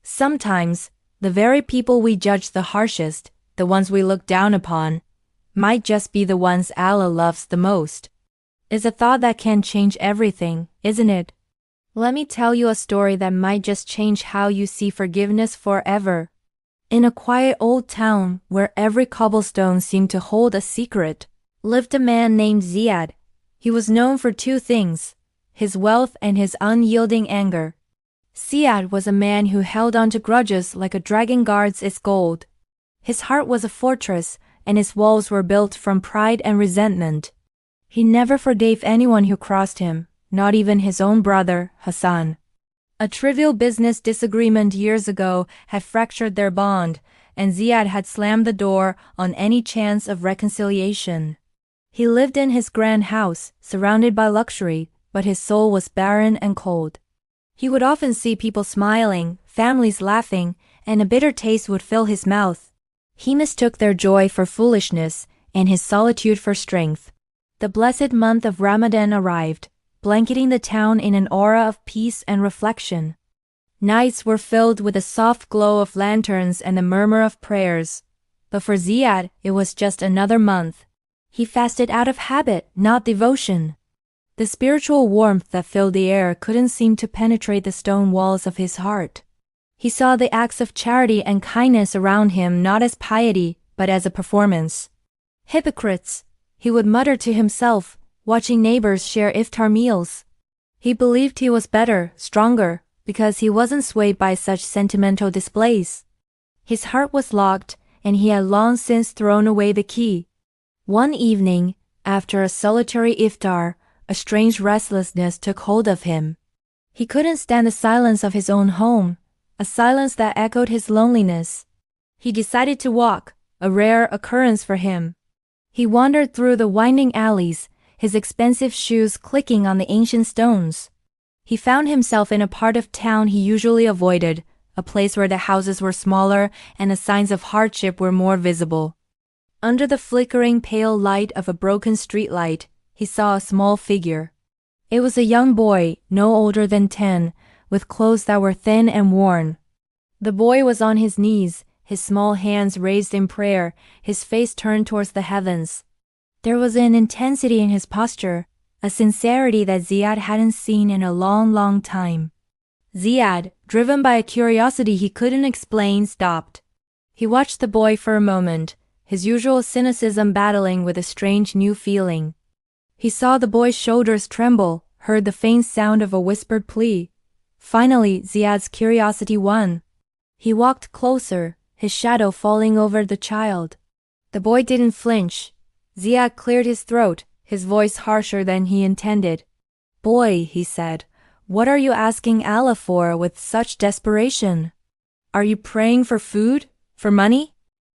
Sometimes, the very people we judge the harshest, the ones we look down upon, might just be the ones Allah loves the most. It's a thought that can change everything, isn't it? Let me tell you a story that might just change how you see forgiveness forever. In a quiet old town where every cobblestone seemed to hold a secret, lived a man named Ziyad. He was known for two things: his wealth and his unyielding anger. Ziyad was a man who held on to grudges like a dragon guards its gold. His heart was a fortress, and its walls were built from pride and resentment. He never forgave anyone who crossed him, not even his own brother, Hassan. A trivial business disagreement years ago had fractured their bond, and Ziyad had slammed the door on any chance of reconciliation. He lived in his grand house, surrounded by luxury, but his soul was barren and cold. He would often see people smiling, families laughing, and a bitter taste would fill his mouth. He mistook their joy for foolishness, and his solitude for strength. The blessed month of Ramadan arrived, blanketing the town in an aura of peace and reflection. Nights were filled with the soft glow of lanterns and the murmur of prayers. But for Ziyad, it was just another month. He fasted out of habit, not devotion. The spiritual warmth that filled the air couldn't seem to penetrate the stone walls of his heart. He saw the acts of charity and kindness around him not as piety, but as a performance. Hypocrites, he would mutter to himself, watching neighbors share iftar meals. He believed he was better, stronger, because he wasn't swayed by such sentimental displays. His heart was locked, and he had long since thrown away the key. One evening, after a solitary iftar, a strange restlessness took hold of him. He couldn't stand the silence of his own home, a silence that echoed his loneliness. He decided to walk, a rare occurrence for him. He wandered through the winding alleys, his expensive shoes clicking on the ancient stones. He found himself in a part of town he usually avoided, a place where the houses were smaller and the signs of hardship were more visible. Under the flickering pale light of a broken streetlight, he saw a small figure. It was a young boy, no older than 10, with clothes that were thin and worn. The boy was on his knees, his small hands raised in prayer, his face turned towards the heavens. There was an intensity in his posture, a sincerity that Ziyad hadn't seen in a long time. Ziyad, driven by a curiosity he couldn't explain, stopped. He watched the boy for a moment, his usual cynicism battling with a strange new feeling. He saw the boy's shoulders tremble, heard the faint sound of a whispered plea. Finally, Ziyad's curiosity won. He walked closer, his shadow falling over the child. The boy didn't flinch. Ziyad cleared his throat, his voice harsher than he intended. "Boy," he said, "what are you asking Allah for with such desperation? Are you praying for food? For money?"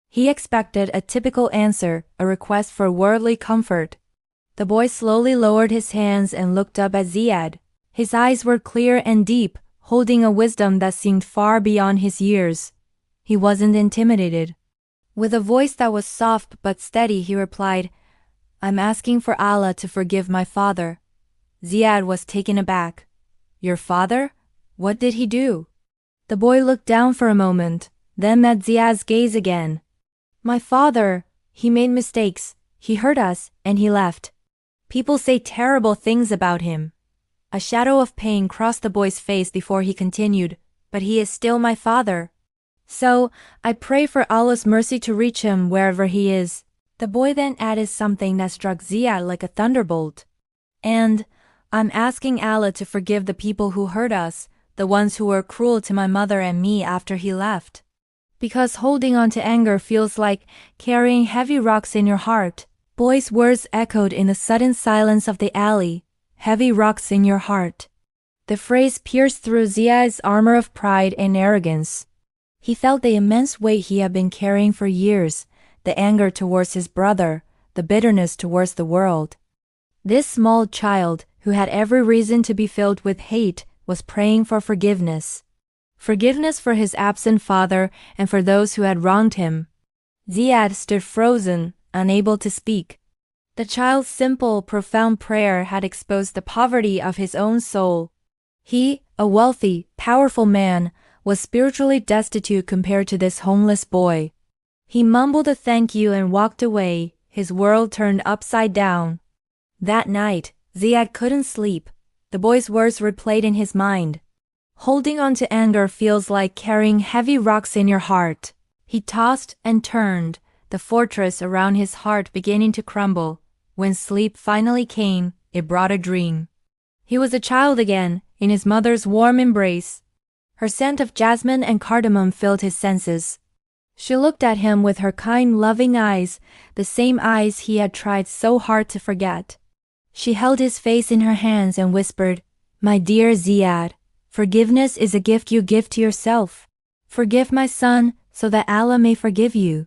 He expected a typical answer, a request for worldly comfort. The boy slowly lowered his hands and looked up at Ziyad. His eyes were clear and deep, holding a wisdom that seemed far beyond his years. He wasn't intimidated. With a voice that was soft but steady, he replied, "I'm asking for Allah to forgive my father." Ziyad was taken aback. "Your father? What did he do?" The boy looked down for a moment, then met Ziyad's gaze again. "My father, he made mistakes, he hurt us, and he left. People say terrible things about him." A shadow of pain crossed the boy's face before he continued, "But he is still my father. So, I pray for Allah's mercy to reach him wherever he is." The boy then added something that struck Ziyad like a thunderbolt. "And, I'm asking Allah to forgive the people who hurt us, the ones who were cruel to my mother and me after he left. Because holding on to anger feels like carrying heavy rocks in your heart." Boy's words echoed in the sudden silence of the alley. "Heavy rocks in your heart." The phrase pierced through Ziyad's armor of pride and arrogance. He felt the immense weight he had been carrying for years, the anger towards his brother, the bitterness towards the world. This small child, who had every reason to be filled with hate, was praying for forgiveness. Forgiveness for his absent father and for those who had wronged him. Ziyad stood frozen, unable to speak. The child's simple, profound prayer had exposed the poverty of his own soul. He, a wealthy, powerful man, was spiritually destitute compared to this homeless boy. He mumbled a thank you and walked away, his world turned upside down. That night, Ziyad couldn't sleep. The boy's words replayed in his mind. Holding on to anger feels like carrying heavy rocks in your heart. He tossed and turned, the fortress around his heart beginning to crumble. When sleep finally came, it brought a dream. He was a child again, in his mother's warm embrace. Her scent of jasmine and cardamom filled his senses. She looked at him with her kind, loving eyes, the same eyes he had tried so hard to forget. She held his face in her hands and whispered, "My dear Ziyad, forgiveness is a gift you give to yourself. Forgive my son, so that Allah may forgive you.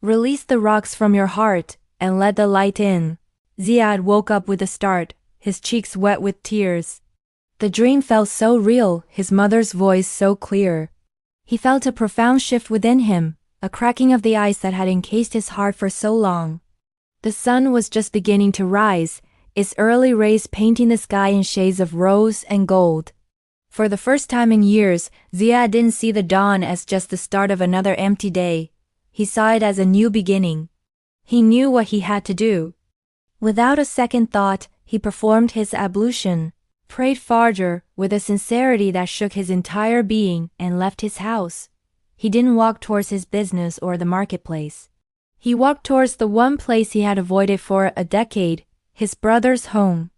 Release the rocks from your heart, and let the light in." Ziyad woke up with a start, his cheeks wet with tears. The dream felt so real, his mother's voice so clear. He felt a profound shift within him, a cracking of the ice that had encased his heart for so long. The sun was just beginning to rise, its early rays painting the sky in shades of rose and gold. For the first time in years, Ziyad didn't see the dawn as just the start of another empty day. He saw it as a new beginning. He knew what he had to do. Without a second thought, he performed his ablution, prayed Fajr with a sincerity that shook his entire being, and left his house. He didn't walk towards his business or the marketplace. He walked towards the one place he had avoided for a decade, his brother's home.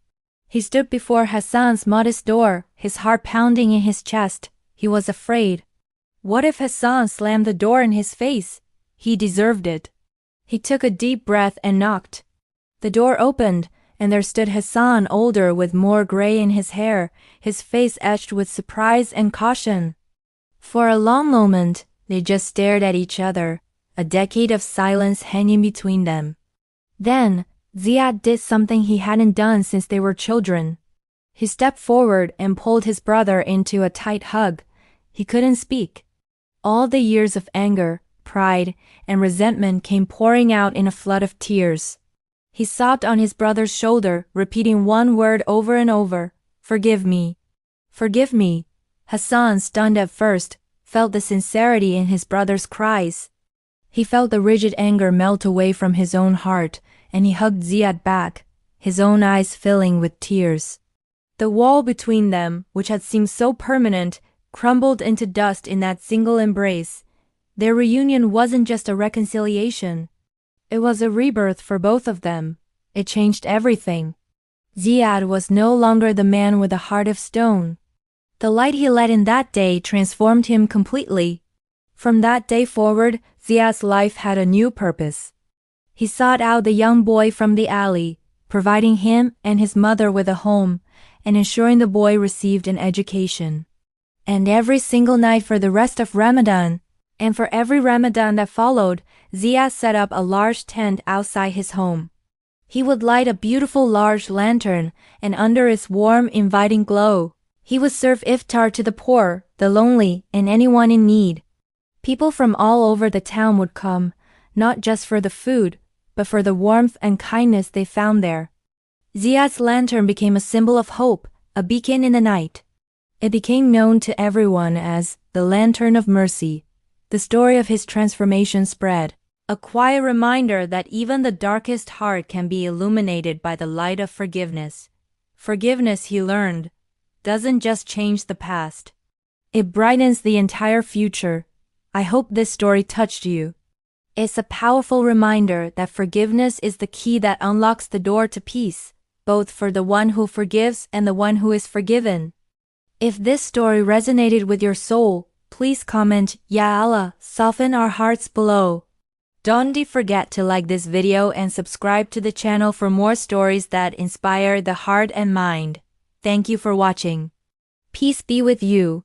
He stood before Hassan's modest door, his heart pounding in his chest. He was afraid. What if Hassan slammed the door in his face? He deserved it. He took a deep breath and knocked. The door opened, and there stood Hassan, older with more gray in his hair, his face etched with surprise and caution. For a long moment, they just stared at each other, a decade of silence hanging between them. Then, Ziyad did something he hadn't done since they were children. He stepped forward and pulled his brother into a tight hug. He couldn't speak. All the years of anger, pride, and resentment came pouring out in a flood of tears. He sobbed on his brother's shoulder, repeating one word over and over, "Forgive me. Forgive me." Hassan, stunned at first, felt the sincerity in his brother's cries. He felt the rigid anger melt away from his own heart, and he hugged Ziyad back, his own eyes filling with tears. The wall between them, which had seemed so permanent, crumbled into dust in that single embrace. Their reunion wasn't just a reconciliation. It was a rebirth for both of them. It changed everything. Ziyad was no longer the man with a heart of stone. The light he let in that day transformed him completely. From that day forward, Ziyad's life had a new purpose. He sought out the young boy from the alley, providing him and his mother with a home, and ensuring the boy received an education. And every single night for the rest of Ramadan, and for every Ramadan that followed, Ziyad set up a large tent outside his home. He would light a beautiful large lantern, and under its warm, inviting glow, he would serve iftar to the poor, the lonely, and anyone in need. People from all over the town would come, not just for the food, but for the warmth and kindness they found there. Ziyad's lantern became a symbol of hope, a beacon in the night. It became known to everyone as the Lantern of Mercy. The story of his transformation spread, a quiet reminder that even the darkest heart can be illuminated by the light of forgiveness. Forgiveness, he learned, doesn't just change the past. It brightens the entire future. I hope this story touched you. It's a powerful reminder that forgiveness is the key that unlocks the door to peace, both for the one who forgives and the one who is forgiven. If this story resonated with your soul, please comment, "Ya Allah, soften our hearts" below. Don't forget to like this video and subscribe to the channel for more stories that inspire the heart and mind. Thank you for watching. Peace be with you.